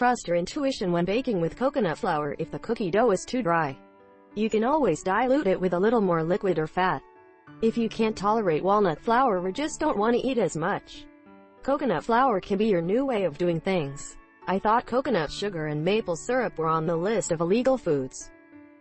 Trust your intuition when baking with coconut flour. If the cookie dough is too dry, you can always dilute it with a little more liquid or fat. If you can't tolerate walnut flour or just don't want to eat as much, coconut flour can be your new way of doing things. I thought coconut sugar and maple syrup were on the list of illegal foods,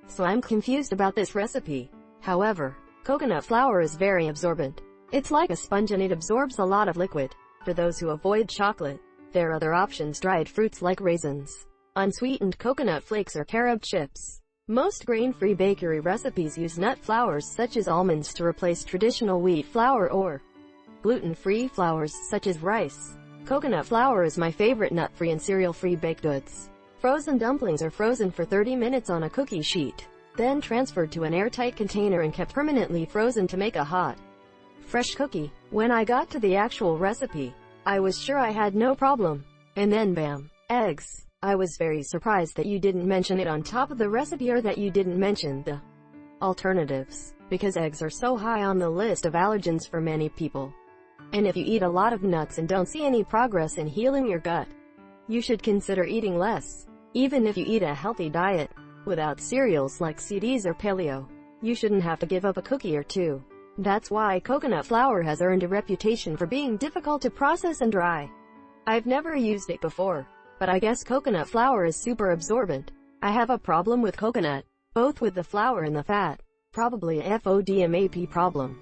so I'm confused about this recipe. However, coconut flour is very absorbent. It's like a sponge and it absorbs a lot of liquid. For those who avoid chocolate, there are other options: dried fruits like raisins, unsweetened coconut flakes, or carob chips. Most grain-free bakery recipes use nut flours such as almonds to replace traditional wheat flour or gluten-free flours such as rice. Coconut flour is my favorite nut-free and cereal-free baked goods. Frozen dumplings are frozen for 30 minutes on a cookie sheet, then transferred to an airtight container and kept permanently frozen to make a hot, fresh cookie. When I got to the actual recipe, I was sure I had no problem. And then bam! Eggs. I was very surprised that you didn't mention it on top of the recipe, or that you didn't mention the alternatives, because eggs are so high on the list of allergens for many people. And if you eat a lot of nuts and don't see any progress in healing your gut, you should consider eating less. Even if you eat a healthy diet, without cereals like CDs or paleo, you shouldn't have to give up a cookie or two. That's why coconut flour has earned a reputation for being difficult to process and dry. I've never used it before, but I guess coconut flour is super absorbent. I have a problem with coconut, both with the flour and the fat. Probably a FODMAP problem.